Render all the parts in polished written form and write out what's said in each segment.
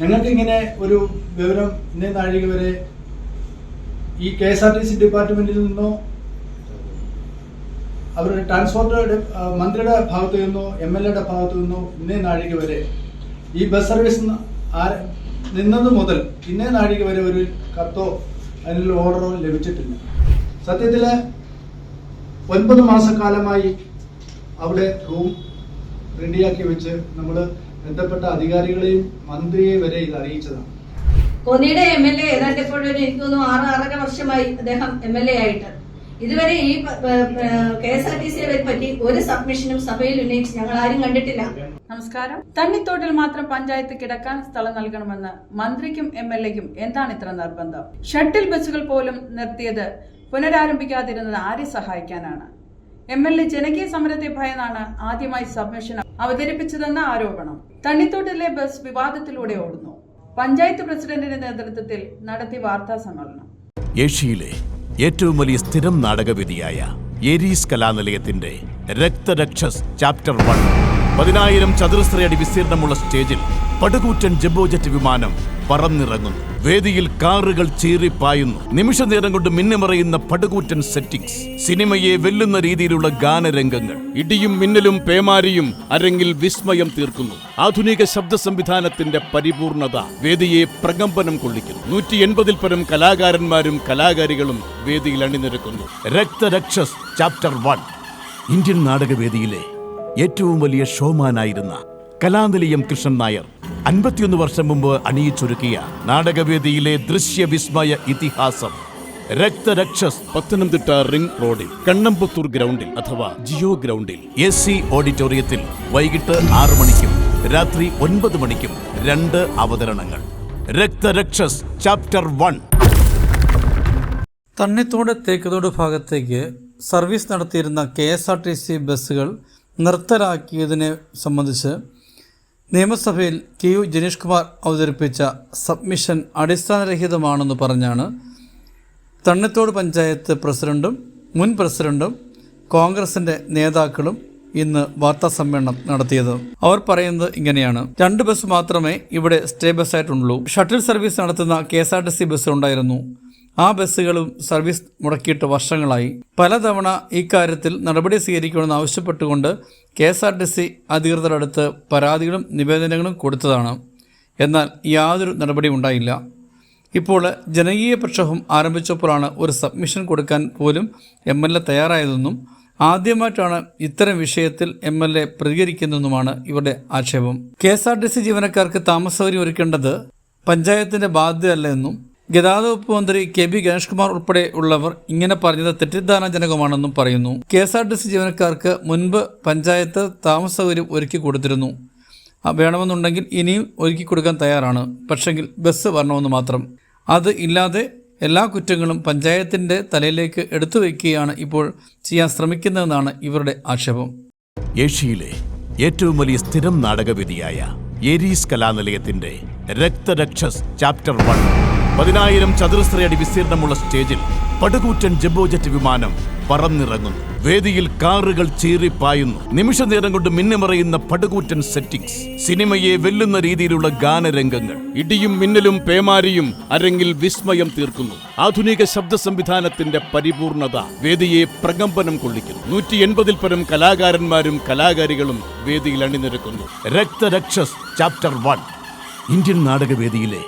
ഞങ്ങൾക്ക് ഇങ്ങനെ ഒരു വിവരം ഇന്നേ നാഴിക വരെ ഈ KSRTC ഡിപ്പാർട്ട്മെന്റിൽ നിന്നോ അവരുടെ ട്രാൻസ്പോർട്ട് മന്ത്രിയുടെ ഭാഗത്തു നിന്നോ MLAയുടെ ഭാഗത്തു നിന്നോ ഇന്നേ നാഴിക വരെ ഈ ബസ് സർവീസ് നിന്നത് മുതൽ ഇന്നേ നാഴിക വരെ ഒരു കത്തോ അതിനുള്ള ഓർഡറോ ലഭിച്ചിട്ടില്ല. സത്യത്തില് 9 മാസക്കാലമായി അവിടെ റൂം റെഡിയാക്കി വെച്ച് നമ്മൾ ബന്ധപ്പെട്ട അധികാരികളെയും മന്ത്രിയെ വരെ ഇത് അറിയിച്ചതാണ്. കോന്നിയുടെ MLA ഏതാണ്ട് ഇപ്പോഴൊരു എനിക്ക് തോന്നുന്നു 6-6.5 വർഷമായി അദ്ദേഹം MLA ആയിട്ട് ഇതുവരെ ഈ KSRTCയെ പറ്റി ഒരു സബ്മിഷനും സഭയിൽ ഉന്നയിച്ച് ഞങ്ങൾ ആരും കണ്ടിട്ടില്ല. നമസ്കാരം. തണ്ണിത്തോട്ടിൽ മാത്രം പഞ്ചായത്ത് കിടക്കാൻ സ്ഥലം നൽകണമെന്ന് മന്ത്രിക്കും MLAയ്ക്കും എന്താണ് ഇത്ര നിർബന്ധം? ഷട്ടിൽ ബസ്സുകൾ പോലും നിർത്തിയത് പുനരാരംഭിക്കാതിരുന്നത് ആരെ സഹായിക്കാനാണ്? MLA ജനകീയ സമരത്തെ ഭയന്നാണ് ആദ്യമായി സബ്മിഷൻ അവതരിപ്പിച്ചതെന്ന ആരോപണം. തണ്ണിത്തോട്ടിലെ ബസ് വിവാദത്തിലൂടെ ഓടുന്നു. പഞ്ചായത്ത് പ്രസിഡന്റിന്റെ നേതൃത്വത്തിൽ നടത്തിയ വാർത്താ സമ്മേളനം. ഏഷ്യയിലെ ഏറ്റവും വലിയ സ്ഥിരം നാടകവേദിയായ ഏരീസ് കലാനിലയത്തിന്റെ രക്തരക്ഷസ് ചാപ്റ്റർ 1 10,000 ചതുരശ്ര അടി വിസ്തീർണമുള്ള സ്റ്റേജിൽ പടുകൂറ്റൻ ജംബോജറ്റ് വിമാനം പറന്നിറങ്ങുന്നു. വേദിയിൽ കാറുകൾ ചീറിപ്പായുന്നു. നിമിഷ നേരം കൊണ്ട് മിന്നിമറയുന്ന പടുകൂറ്റൻ സെറ്റിംഗ്സ്, സിനിമയെ വെല്ലുന്ന രീതിയിലുള്ള ഗാനരംഗങ്ങൾ, ഇടിയും മിന്നലും പേമാരിയും അരങ്ങിൽ വിസ്മയം തീർക്കുന്നു. ആധുനിക ശബ്ദ സംവിധാനത്തിന്റെ പരിപൂർണത വേദിയെ പ്രകമ്പനം കൊള്ളിക്കുന്നു. 180-ൽ പരം കലാകാരന്മാരും കലാകാരികളും വേദിയിൽ അണിനിരക്കുന്നു. രക്തരക്ഷസ് ചാപ്റ്റർ 1 ഇന്ത്യൻ നാടകവേദിയിലെ ഏറ്റവും വലിയ ഷോമാനായിരുന്ന കലാനിലയം കൃഷ്ണൻ നായർ 51 വർഷം മുമ്പ് അണിയിച്ചൊരുക്കിയ നാടകവേദിയിലെ ദൃശ്യവിസ്മയ ഇതിഹാസം രക്തരക്ഷസ് പത്തനംതിട്ട റിംഗ് റോഡിൽ കണ്ണമ്പത്തൂർ ഗ്രൗണ്ടിൽ അഥവാ ജിയോ ഗ്രൗണ്ടിൽ AC ഓഡിറ്റോറിയത്തിൽ വൈകിട്ട് 6 മണിക്കും രാത്രി 9 മണിക്കും 2 അവതരണങ്ങൾ. രക്തരക്ഷസ് ചാപ്റ്റർ 1. തണ്ണിത്തോട് തേക്കതോട് ഭാഗത്തേക്ക് സർവീസ് നടത്തിയിരുന്ന KSRTC ബസ്സുകൾ നിർത്തലാക്കിയതിനെ സംബന്ധിച്ച് നിയമസഭയിൽ KU ജനീഷ് കുമാർ അവതരിപ്പിച്ച സബ്മിഷൻ അടിസ്ഥാനരഹിതമാണെന്ന് പറഞ്ഞാണ് തണ്ണിത്തോട് പഞ്ചായത്ത് പ്രസിഡന്റും മുൻ പ്രസിഡന്റും കോൺഗ്രസിൻ്റെ നേതാക്കളും ഇന്ന് വാർത്താ സമ്മേളനം നടത്തിയത്. അവർ പറയുന്നത് ഇങ്ങനെയാണ്: 2 ബസ് മാത്രമേ ഇവിടെ സ്റ്റേ ബസ്സായിട്ടുള്ളൂ. ഷട്ടിൽ സർവീസ് നടത്തുന്ന KSRTC ബസ് ഉണ്ടായിരുന്നു. ആ ബസ്സുകളും സർവീസ് മുടക്കിയിട്ട് വർഷങ്ങളായി. പലതവണ ഇക്കാര്യത്തിൽ നടപടി സ്വീകരിക്കണമെന്ന് ആവശ്യപ്പെട്ടുകൊണ്ട് KSRTC അധികൃതരടുത്ത് പരാതികളും നിവേദനങ്ങളും കൊടുത്തതാണ്. എന്നാൽ യാതൊരു നടപടിയും ഉണ്ടായില്ല. ഇപ്പോൾ ജനകീയ പ്രക്ഷോഭം ആരംഭിച്ചപ്പോഴാണ് ഒരു സബ്മിഷൻ കൊടുക്കാൻ പോലും MLA തയ്യാറായതെന്നും ആദ്യമായിട്ടാണ് ഇത്തരം വിഷയത്തിൽ MLA പ്രതികരിക്കുന്നതെന്നുമാണ് ഇവരുടെ ആക്ഷേപം. KSRTC ജീവനക്കാർക്ക് താമസസൗകര്യം ഒരുക്കേണ്ടത് പഞ്ചായത്തിൻ്റെ ബാധ്യതയല്ല എന്നും ഗതാഗത വകുപ്പ് മന്ത്രി KB ഗണേഷ് കുമാർ ഉൾപ്പെടെ ഉള്ളവർ ഇങ്ങനെ പറഞ്ഞത് തെറ്റിദ്ധാരണജനകമാണെന്നും പറയുന്നു. KSRTC ജീവനക്കാർക്ക് മുൻപ് പഞ്ചായത്ത് താമസ സൗകര്യം ഒരുക്കി കൊടുത്തിരുന്നു. വേണമെന്നുണ്ടെങ്കിൽ ഇനിയും ഒരുക്കി കൊടുക്കാൻ തയ്യാറാണ്. പക്ഷെങ്കിൽ ബസ് വരണമെന്ന് മാത്രം. അത് ഇല്ലാതെ എല്ലാ കുറ്റങ്ങളും പഞ്ചായത്തിൻ്റെ തലയിലേക്ക് എടുത്തു വയ്ക്കുകയാണ് ഇപ്പോൾ ചെയ്യാൻ ശ്രമിക്കുന്നതെന്നാണ് ഇവരുടെ ആക്ഷേപം. ഏഷ്യയിലെ ഏറ്റവും വലിയ സ്ഥിരം നാടകവേദിയായ ഏരീസ് കലാനിലയത്തിന്റെ രക്തരക്ഷസ് ചാപ്റ്റർ 1 10,000 ചതുരശ്ര അടി വിസ്തീർണമുള്ള സ്റ്റേജിൽ പടുകൂറ്റൻ ജംബോജറ്റ് വിമാനം പറന്നിറങ്ങുന്നു. വേദിയിൽ കാറുകൾ ചീറിപ്പായുന്നു. നിമിഷ നേരം കൊണ്ട് മിന്നിമറയുന്ന പടുകൂറ്റൻ സെറ്റിംഗ്സ്, സിനിമയെ വെല്ലുന്ന രീതിയിലുള്ള ഗാനരംഗങ്ങൾ, ഇടിയും മിന്നലും പേമാരിയും അരങ്ങിൽ വിസ്മയം തീർക്കുന്നു. ആധുനിക ശബ്ദ സംവിധാനത്തിന്റെ പരിപൂർണത വേദിയെ പ്രകമ്പനം കൊള്ളിക്കുന്നു. 180-ൽ പരം കലാകാരന്മാരും കലാകാരികളും വേദിയിൽ അണിനിരക്കുന്നു. രക്തരക്ഷസ് ചാപ്റ്റർ 1 ഇന്ത്യൻ നാടകവേദിയിലെ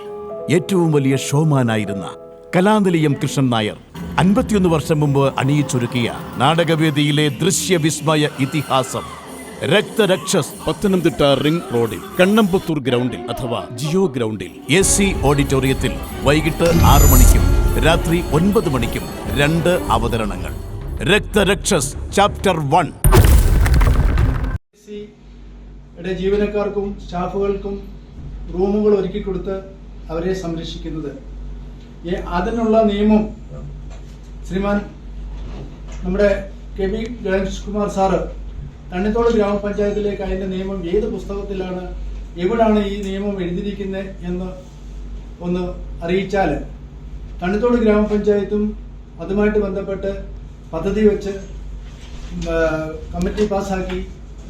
ഏറ്റവും വലിയ ഷോമാനായിരുന്ന കലാനിലയം കൃഷ്ണൻ നായർ 51 വർഷം മുമ്പ് അണിയിച്ചൊരുക്കിയ നാടകവേദിയിലെ ദൃശ്യവിസ്മയ ഇതിഹാസം രക്തരക്ഷസ് പത്തനംതിട്ട റിംഗ് റോഡിൽ കണ്ണമ്പത്തൂർ ഗ്രൗണ്ടിൽ അഥവാ ജിയോ ഗ്രൗണ്ടിൽ AC ഓഡിറ്റോറിയത്തിൽ വൈകിട്ട് 6 മണിക്കും രാത്രി 9 മണിക്കും 2 അവതരണങ്ങൾ. രക്തരക്ഷസ് ചാപ്റ്റർ 1. ജീവനക്കാർക്കും സ്റ്റാഫുകൾക്കും റൂമുകൾ ഒരുക്കി കൊടുത്ത് അവരെ സംരക്ഷിക്കുന്നത്, അതിനുള്ള നിയമം ശ്രീമാൻ നമ്മുടെ KB ഗണേഷ് കുമാർ സാറ് തണ്ണിത്തോട് ഗ്രാമപഞ്ചായത്തിലേക്ക് അതിൻ്റെ നിയമം ഏത് പുസ്തകത്തിലാണ്, എവിടാണ് ഈ നിയമം എഴുതിയിരിക്കുന്നത് എന്ന് ഒന്ന് അറിയിച്ചാൽ തണ്ണിത്തോട് ഗ്രാമപഞ്ചായത്തും അതുമായിട്ട് ബന്ധപ്പെട്ട് പദ്ധതി വെച്ച് കമ്മിറ്റി പാസ്സാക്കി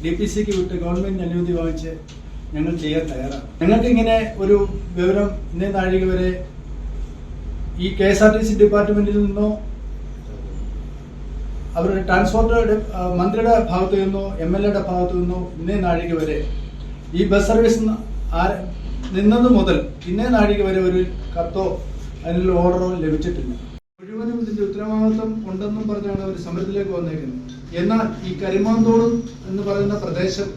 DPCക്ക് വിട്ട് ഗവൺമെൻറ് അനുമതി വാങ്ങിച്ച് ഞങ്ങൾ ചെയ്യാൻ തയ്യാറാണ്. ഞങ്ങൾക്ക് ഇങ്ങനെ ഒരു വിവരം ഇന്നേ നാഴിക വരെ ഈ KSRTC ഡിപ്പാർട്ട്മെന്റിൽ നിന്നോ അവരുടെ ട്രാൻസ്പോർട്ട് മന്ത്രിയുടെ ഭാഗത്തു നിന്നോ MLA യുടെ ഭാഗത്തു നിന്നോ ഇന്നേ നാഴിക വരെ ഈ ബസ് സർവീസ് നിന്നത് മുതൽ ഇന്നേ നാഴിക വരെ ഒരു കത്തോ അതിനുള്ള ഓർഡറോ ലഭിച്ചിട്ടില്ല. മുഴുവനും ഇതിന്റെ ഉത്തരവാദിത്വം ഉണ്ടെന്നും പറഞ്ഞാണ് അവർ സമരത്തിലേക്ക് വന്നേക്കുന്നത്. എന്നാൽ ഈ കരിമാന്തോട് എന്ന് പറയുന്ന പ്രദേശം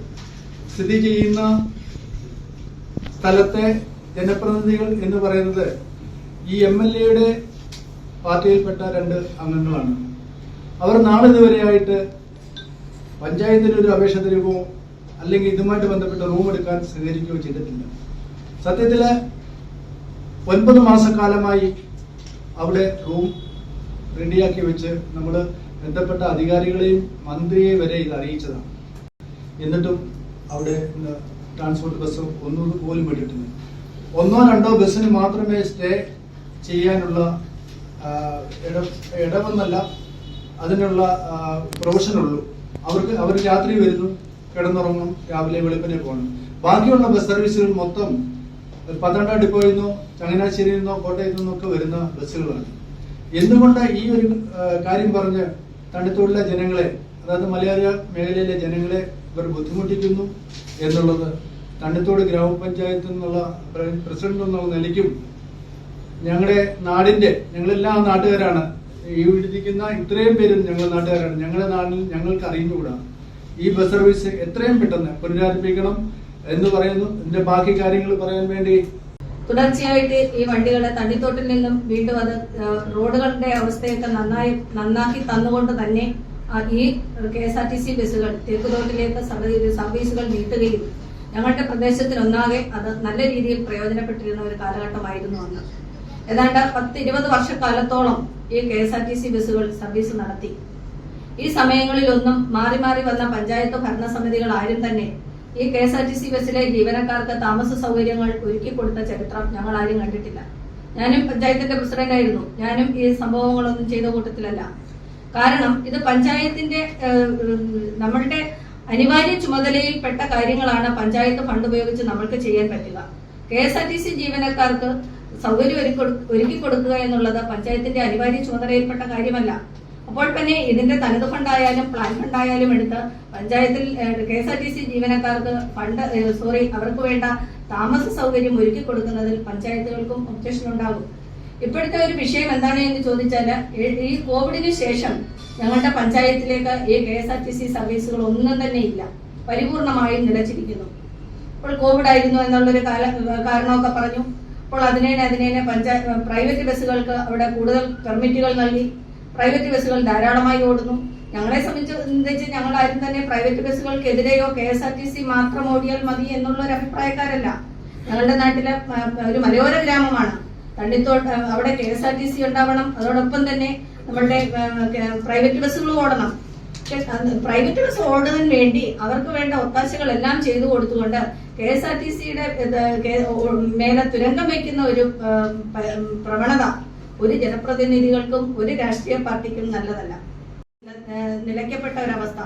സ്ഥിതി ചെയ്യുന്ന സ്ഥലത്തെ ജനപ്രതിനിധികൾ എന്ന് പറയുന്നത് ഈ MLA യുടെ പാർട്ടിയിൽപ്പെട്ട 2 അംഗങ്ങളാണ്. അവർ നാളിതുവരെയായിട്ട് പഞ്ചായത്തിന് ഒരു അപേക്ഷ തരുകയോ അല്ലെങ്കിൽ ഇതുമായിട്ട് ബന്ധപ്പെട്ട റൂം എടുക്കാൻ സ്വീകരിക്കുകയോ ചെയ്തിട്ടില്ല. സത്യത്തില് 9 മാസക്കാലമായി അവിടെ റൂം റെഡിയാക്കി വെച്ച് നമ്മൾ ബന്ധപ്പെട്ട അധികാരികളെയും മന്ത്രിയെ വരെ ഇത് അറിയിച്ചതാണ്. എന്നിട്ടും അവിടെ ട്രാൻസ്പോർട്ട് ബസ് ഒന്നും പോലും വിട്ടിട്ടില്ല. 1-2 ബസ്സിന് മാത്രമേ സ്റ്റേ ചെയ്യാനുള്ള ഇടമെന്നല്ല അതിനുള്ള പ്രൊവിഷനുള്ളൂ. അവർ രാത്രി വരുന്നു, കിടന്നുറങ്ങും, രാവിലെ വെളുപ്പിനെ പോകണം. ബാക്കിയുള്ള ബസ് സർവീസുകൾ മൊത്തം പത്തനംതിട്ട ഡിപ്പോയിൽ നിന്നോ ചങ്ങനാശ്ശേരിയിൽ നിന്നോ കോട്ടയത്തു നിന്നൊക്കെ വരുന്ന ബസ്സുകളാണ്. എന്തുകൊണ്ട് ഈ ഒരു കാര്യം പറഞ്ഞ് തണ്ണിത്തോടിലെ ജനങ്ങളെ, അതായത് മലയോര മേഖലയിലെ ജനങ്ങളെ ഇവർ ബുദ്ധിമുട്ടിക്കുന്നു എന്നുള്ളത് തണ്ണിത്തോട് ഗ്രാമപഞ്ചായത്തിൽ നിന്നുള്ള പ്രസിഡന്റ് എന്നുള്ള നിലയ്ക്കും ഞങ്ങളുടെ നാടിന്റെ, ഞങ്ങളെല്ലാം നാട്ടുകാരാണ്, ഈ ഇരിക്കുന്ന ഇത്രയും പേരും ഞങ്ങളുടെ നാട്ടുകാരാണ്. ഞങ്ങളുടെ നാട്ടിൽ ഞങ്ങൾക്ക് അറിഞ്ഞുകൂടാ. ഈ ബസ് സർവീസ് എത്രയും പെട്ടെന്ന് പുനരാരംഭിക്കണം എന്ന് പറയുന്നു. ഇതിന്റെ ബാക്കി കാര്യങ്ങൾ പറയാൻ വേണ്ടി തുടർച്ചയായിട്ട് ഈ വണ്ടികളെ തണ്ണിത്തോട്ടിൽ നിന്നും വീണ്ടും അത് റോഡുകളുടെ അവസ്ഥയൊക്കെ നന്നാക്കി തന്നുകൊണ്ട് തന്നെ ഈ KSRTC ബസ്സുകൾ തേക്കുതോട്ടിലേക്ക് സർവീസുകൾ നീട്ടുകയും ഞങ്ങളുടെ പ്രദേശത്തിനൊന്നാകെ അത് നല്ല രീതിയിൽ പ്രയോജനപ്പെട്ടിരുന്ന ഒരു കാലഘട്ടമായിരുന്നു അന്ന്. ഏതാണ്ട് 10-20 വർഷക്കാലത്തോളം ഈ KSRTC ബസ്സുകൾ സർവീസ് നടത്തി. ഈ സമയങ്ങളിലൊന്നും മാറി മാറി വന്ന പഞ്ചായത്ത് ഭരണസമിതികൾ ആരും തന്നെ ഈ KSRTC ബസ്സിലെ ജീവനക്കാർക്ക് താമസ സൗകര്യങ്ങൾ ഒരുക്കി കൊടുത്ത ചരിത്രം ഞങ്ങൾ ആരും കണ്ടിട്ടില്ല. ഞാനും പഞ്ചായത്തിന്റെ പ്രസിഡന്റായിരുന്നു. ഞാനും ഈ സംഭവങ്ങളൊന്നും ചെയ്ത കൂട്ടത്തിലല്ല. കാരണം ഇത് പഞ്ചായത്തിന്റെ നമ്മളുടെ അനിവാര്യ ചുമതലയിൽപ്പെട്ട കാര്യങ്ങളാണ് പഞ്ചായത്ത് ഫണ്ട് ഉപയോഗിച്ച് നമ്മൾക്ക് ചെയ്യാൻ പറ്റുക. KSRTC ജീവനക്കാർക്ക് സൗകര്യം ഒരുക്കി കൊടുക്കുക എന്നുള്ളത് പഞ്ചായത്തിന്റെ അനിവാര്യ ചുമതലയിൽപ്പെട്ട കാര്യമല്ല. അപ്പോൾ തന്നെ ഇതിന്റെ തനത് ഫണ്ടായാലും പ്ലാൻ ഫണ്ടായാലും എടുത്ത് പഞ്ചായത്തിൽ KSRTC ജീവനക്കാർക്ക് അവർക്ക് വേണ്ട താമസ സൗകര്യം ഒരുക്കി കൊടുക്കുന്നതിൽ പഞ്ചായത്തുകൾക്കും ഒബ്ജക്ഷൻ ഉണ്ടാകും. ഇപ്പോഴത്തെ ഒരു വിഷയം എന്താണ് എന്ന് ചോദിച്ചാൽ, ഈ കോവിഡിന് ശേഷം ഞങ്ങളുടെ പഞ്ചായത്തിലേക്ക് ഈ KSRTC സർവീസുകൾ ഒന്നും തന്നെ ഇല്ല, പരിപൂർണമായും നിലച്ചിരിക്കുന്നു. ഇപ്പോൾ കോവിഡ് ആയിരുന്നു എന്നുള്ളൊരു കാരണമൊക്കെ പറഞ്ഞു. അപ്പോൾ അതിനെ പ്രൈവറ്റ് ബസ്സുകൾക്ക് അവിടെ കൂടുതൽ പെർമിറ്റുകൾ നൽകി. പ്രൈവറ്റ് ബസ്സുകൾ ധാരാളമായി ഓടുന്നു. ഞങ്ങളെ സംബന്ധിച്ച് ഞങ്ങൾ ആരും തന്നെ പ്രൈവറ്റ് ബസ്സുകൾക്കെതിരെയോ KSRTC മാത്രം ഓടിയാൽ മതി എന്നുള്ള ഒരു അഭിപ്രായക്കാരല്ല. ഞങ്ങളുടെ നാട്ടിലെ ഒരു മലയോര ഗ്രാമമാണ് തണ്ണിത്തോട്ട്. അവിടെ KSRTC ഉണ്ടാവണം, അതോടൊപ്പം തന്നെ നമ്മളുടെ പ്രൈവറ്റ് ബസ്സുകൾ ഓടണം. പ്രൈവറ്റ് ബസ് ഓടുന്നതിന് വേണ്ടി അവർക്ക് വേണ്ട ഒത്താശകളെല്ലാം ചെയ്തു കൊടുത്തുകൊണ്ട് KSRTCയുടെ മേലെ തുരങ്കം വയ്ക്കുന്ന ഒരു പ്രവണത ഒരു ജനപ്രതിനിധികൾക്കും ഒരു രാഷ്ട്രീയ പാർട്ടിക്കും നല്ലതല്ല. നിലയ്ക്കപ്പെട്ട ഒരവസ്ഥ.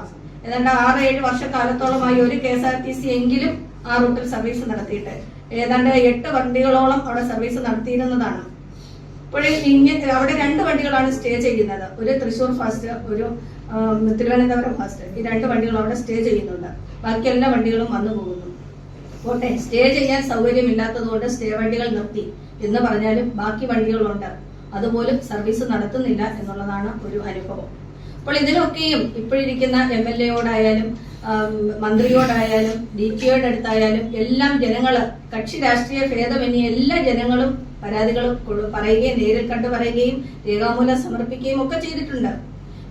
ഏതാണ്ട് 6-7 വർഷക്കാലത്തോളമായി ഒരു KSRTC എങ്കിലും ആ റൂട്ടിൽ സർവീസ് നടത്തിയിട്ട് ഏതാണ്ട് 8 വണ്ടികളോളം അവിടെ സർവീസ് നടത്തിയിരുന്നതാണ്. ഇപ്പോഴേ അവിടെ 2 വണ്ടികളാണ് സ്റ്റേ ചെയ്യുന്നത്. ഒരു തൃശൂർ ഫാസ്റ്റ്, ഒരു തിരുവനന്തപുരം ഫാസ്റ്റ്. ഈ 2 വണ്ടികൾ അവിടെ സ്റ്റേ ചെയ്യുന്നുണ്ട്. ബാക്കി എല്ലാ വണ്ടികളും വന്നു പോകുന്നു. പോട്ടെ, സ്റ്റേ ചെയ്യാൻ സൗകര്യമില്ലാത്തതുകൊണ്ട് സ്റ്റേ വണ്ടികൾ നിർത്തി എന്ന് പറഞ്ഞാലും ബാക്കി വണ്ടികളുണ്ട്, അതുപോലും സർവീസ് നടത്തുന്നില്ല എന്നുള്ളതാണ് ഒരു അനുഭവം. അപ്പോൾ ഇതിനൊക്കെയും ഇപ്പോഴിരിക്കുന്ന MLA-യോടായാലും മന്ത്രിയോടായാലും DTOയുടെ അടുത്തായാലും എല്ലാം ജനങ്ങള്, കക്ഷി രാഷ്ട്രീയ ഭേദമന്യേ എല്ലാ ജനങ്ങളും പരാതികൾ പറയുകയും നേരിൽ കണ്ടു പറയുകയും രേഖാമൂലം സമർപ്പിക്കുകയും ഒക്കെ ചെയ്തിട്ടുണ്ട്.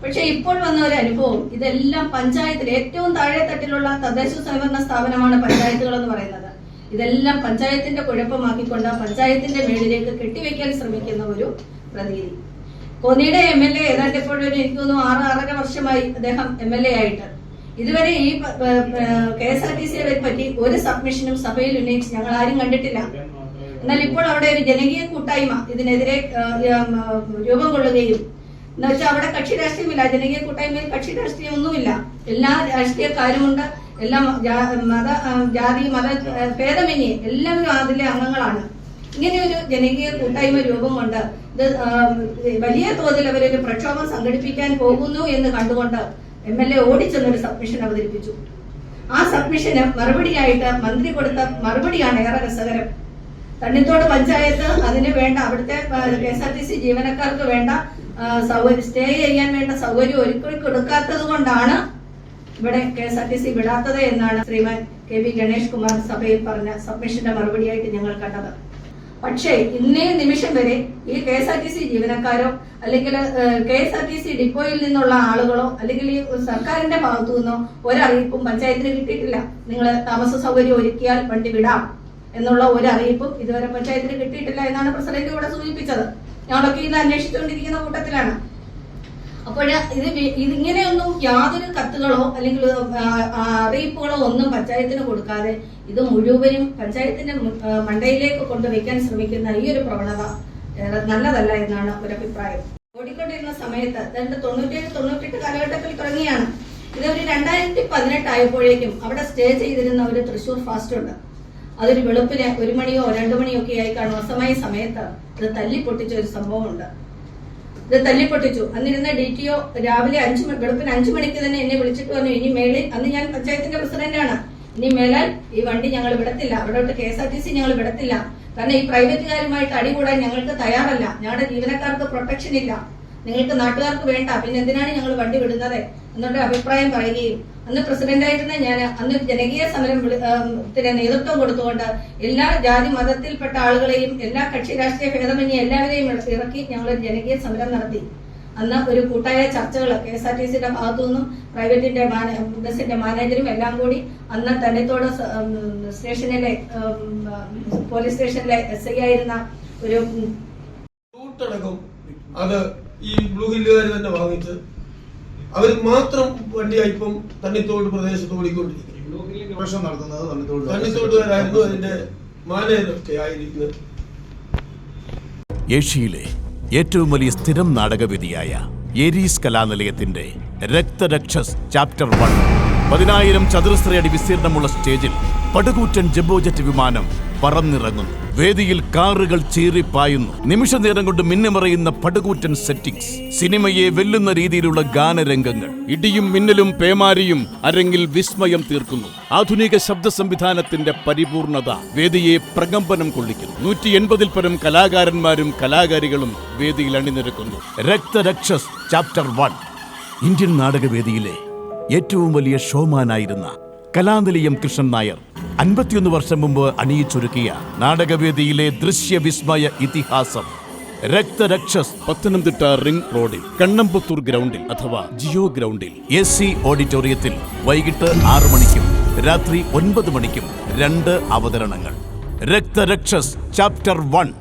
പക്ഷെ ഇപ്പോൾ വന്ന ഒരു അനുഭവം, ഇതെല്ലാം പഞ്ചായത്തിൽ ഏറ്റവും താഴെ തട്ടിലുള്ള തദ്ദേശ സ്വയംഭരണ സ്ഥാപനമാണ് പഞ്ചായത്തുകൾ എന്ന് പറയുന്നത്. ഇതെല്ലാം പഞ്ചായത്തിന്റെ കുഴപ്പമാക്കിക്കൊണ്ട് പഞ്ചായത്തിന്റെ മേളിലേക്ക് കെട്ടിവെക്കാൻ ശ്രമിക്കുന്ന ഒരു പ്രതീതി. കോന്നിയുടെ MLA ഏതാണ്ട് ഇപ്പോഴൊരു എനിക്ക് തോന്നുന്നു 6-6.5 വർഷമായി അദ്ദേഹം MLA ആയിട്ട് ഇതുവരെ ഈ KSRTCയെ പറ്റി ഒരു സബ്മിഷനും സഭയിൽ ഉന്നയിച്ച് ഞങ്ങൾ ആരും കണ്ടിട്ടില്ല. എന്നാൽ ഇപ്പോൾ അവിടെ ഒരു ജനകീയ കൂട്ടായ്മ ഇതിനെതിരെ രൂപം കൊള്ളുകയും എന്ന് വെച്ചാൽ അവിടെ കക്ഷി രാഷ്ട്രീയമില്ല. ജനകീയ കൂട്ടായ്മയിൽ കക്ഷി രാഷ്ട്രീയം ഒന്നുമില്ല. എല്ലാ രാഷ്ട്രീയക്കാരുമുണ്ട്. എല്ലാ ജാതി മത ഭേദമന്യേ എല്ലാവരും അതിലെ അംഗങ്ങളാണ്. ഇങ്ങനെ ഒരു ജനകീയ കൂട്ടായ്മ രൂപം കൊണ്ട് ഇത് വലിയ തോതിൽ അവരൊരു പ്രക്ഷോഭം സംഘടിപ്പിക്കാൻ പോകുന്നു എന്ന് കണ്ടുകൊണ്ട് MLA ഓടിച്ചെന്നൊരു സബ്മിഷൻ അവതരിപ്പിച്ചു. ആ സബ്മിഷന് മറുപടിയായിട്ട് മന്ത്രി കൊടുത്ത മറുപടിയാണ് ഏറെ രസകരം. തണ്ണിത്തോട് പഞ്ചായത്ത് അതിന് വേണ്ട അവിടുത്തെ KSRTC ജീവനക്കാർക്ക് വേണ്ട സ്റ്റേ ചെയ്യാൻ വേണ്ട സൗകര്യം ഒരുക്കി കൊടുക്കാത്തത് കൊണ്ടാണ് ഇവിടെ KSRTC വിടാത്തത് എന്നാണ് ശ്രീമാൻ KV ഗണേഷ് കുമാർ സഭയിൽ പറഞ്ഞ സബ്മിഷന്റെ മറുപടിയായിട്ട് ഞങ്ങൾ കണ്ടത്. പക്ഷേ ഇന്നേ നിമിഷം വരെ ഈ KSRTC ജീവനക്കാരോ അല്ലെങ്കിൽ KSRTC ഡിപ്പോയിൽ നിന്നുള്ള ആളുകളോ അല്ലെങ്കിൽ ഈ സർക്കാരിന്റെ ഭാഗത്തു നിന്നോ ഒരറിയിപ്പും പഞ്ചായത്തിന് കിട്ടിയിട്ടില്ല. നിങ്ങൾ താമസ സൗകര്യം ഒരുക്കിയാൽ വണ്ടി വിടാം എന്നുള്ള ഒരു അറിയിപ്പും ഇതുവരെ പഞ്ചായത്തിന് കിട്ടിയിട്ടില്ല എന്നാണ് പ്രസിഡന്റ് ഇവിടെ സൂചിപ്പിച്ചത്. ഞങ്ങളൊക്കെ ഇത് അന്വേഷിച്ചുകൊണ്ടിരിക്കുന്ന കൂട്ടത്തിലാണ്. അപ്പോൾ ഇതിങ്ങനെയൊന്നും യാതൊരു കത്തുകളോ അല്ലെങ്കിൽ അറിയിപ്പുകളോ ഒന്നും പഞ്ചായത്തിന് കൊടുക്കാതെ ഇത് മുഴുവനും പഞ്ചായത്തിന്റെ മണ്ടയിലേക്ക് കൊണ്ടുവയ്ക്കാൻ ശ്രമിക്കുന്ന ഈ ഒരു പ്രവണത നല്ലതല്ല എന്നാണ് ഒരു അഭിപ്രായം. ഓടിക്കൊണ്ടിരുന്ന സമയത്ത് 97-98 കാലഘട്ടത്തിൽ തുടങ്ങിയാണ് ഇത്. ഒരു 2018 ആയപ്പോഴേക്കും അവിടെ സ്റ്റേ ചെയ്തിരുന്ന ഒരു തൃശൂർ ഫാസ്റ്റ് ഉണ്ട്. അതൊരു വെളുപ്പിന് 1 മണിയോ 2 മണിയോ ഒക്കെ ആയി കാണും. അസമയ സമയത്ത് ഇത് തല്ലിപ്പൊട്ടിച്ച ഒരു സംഭവമുണ്ട്. ഇത് തല്ലിപ്പൊട്ടിച്ചു. അന്നിരുന്ന DTO രാവിലെ വെളുപ്പിന് 5 മണിക്ക് തന്നെ എന്നെ വിളിച്ചിട്ട് പറഞ്ഞു, ഇനി മേളിൽ, അന്ന് ഞാൻ പഞ്ചായത്തിന്റെ പ്രസിഡന്റാണ്, ഇനി മേലാൽ ഈ വണ്ടി ഞങ്ങൾ വിടത്തില്ല, അവിടോട്ട് KSRTC ഞങ്ങൾ വിടത്തില്ല. കാരണം ഈ പ്രൈവറ്റുകാരുമായിട്ട് അടികൂടാൻ ഞങ്ങൾക്ക് തയ്യാറല്ല. ഞങ്ങളുടെ ജീവനക്കാർക്ക് പ്രൊട്ടക്ഷൻ ഇല്ല, നിങ്ങൾക്ക് നാട്ടുകാർക്ക് വേണ്ട, പിന്നെ എന്തിനാണ് ഞങ്ങൾ വണ്ടി വിടുന്നത് എന്നുള്ള അഭിപ്രായം പറയുകയും അന്ന് പ്രസിഡന്റായിരുന്ന ഞാൻ അന്ന് ജനകീയ സമരത്തിന് നേതൃത്വം കൊടുത്തുകൊണ്ട് എല്ലാ ജാതി മതത്തിൽപ്പെട്ട ആളുകളെയും എല്ലാ കക്ഷി രാഷ്ട്രീയ ഭേദമന്യേ എല്ലാവരെയും ഇറക്കി ഞങ്ങൾ ജനകീയ സമരം നടത്തി. അന്ന് ഒരു കൂട്ടായ ചർച്ചകൾ KSRTCയുടെ ഭാഗത്തു നിന്നും പ്രൈവറ്റിന്റെ ബസിന്റെ മാനേജരും എല്ലാം കൂടി അന്ന് തണ്ണിത്തോട് സ്റ്റേഷനിലെ പോലീസ് സ്റ്റേഷനിലെ SI ആയിരുന്ന ഒരു അത് ഈ ബ്ലൂ ഹില്ലുകാർ തന്നെ വാങ്ങിച്ച് അവർ മാത്രം വണ്ടിയായി ഇപ്പം തണ്ണിത്തോട് പ്രദേശത്ത് ഓടിക്കൊണ്ടിരിക്കുന്നു. തണ്ണിത്തോടുകാരായിരുന്നു അതിന്റെ മാനേജറൊക്കെ ആയിരിക്കുന്നത്. ഏഷ്യയിലെ ഏറ്റവും വലിയ സ്ഥിരം നാടകവേദിയായ ഏരീസ് കലാനിലയത്തിന്റെ രക്തരക്ഷസ് ചാപ്റ്റർ 1 10,000 ചതുരശ്ര അടി വിസ്തീർണമുള്ള സ്റ്റേജിൽ പടുകൂറ്റൻ ജംബോജറ്റ് വിമാനം പറന്നിറങ്ങുന്നു. വേദിയിൽ കാറുകൾ ചീറിപ്പായുന്നു. നിമിഷ നേരം കൊണ്ട് മിന്നിമറയുന്ന പടുകൂറ്റൻ സെറ്റിംഗ്സ്, സിനിമയെ വെല്ലുന്ന രീതിയിലുള്ള ഗാനരംഗങ്ങൾ, ഇടിയും മിന്നലും പേമാരിയും അരങ്ങിൽ വിസ്മയം തീർക്കുന്നു. ആധുനിക ശബ്ദ സംവിധാനത്തിന്റെ പരിപൂർണത വേദിയെ പ്രകമ്പനം കൊള്ളിക്കുന്നു. 180-ൽ പരം കലാകാരന്മാരും കലാകാരികളും വേദിയിൽ അണിനിരക്കുന്നു. രക്തരക്ഷസ് ചാപ്റ്റർ 1 ഇന്ത്യൻ നാടകവേദിയിലെ ഏറ്റവും വലിയ ഷോമാനായിരുന്ന കലാനിലയം കൃഷ്ണൻ നായർ 51 വർഷം മുമ്പ് അണിയിച്ചൊരുക്കിയ നാടകവേദിയിലെ ദൃശ്യവിസ്മയ ഇതിഹാസം രക്തരക്ഷസ് പത്തനംതിട്ട റിംഗ് റോഡിൽ കണ്ണമ്പുത്തൂർ ഗ്രൗണ്ടിൽ അഥവാ ജിയോ ഗ്രൗണ്ടിൽ AC ഓഡിറ്റോറിയത്തിൽ വൈകിട്ട് 6 മണിക്കും രാത്രി 9 മണിക്കും 2 അവതരണങ്ങൾ. രക്തരക്ഷസ് ചാപ്റ്റർ 1.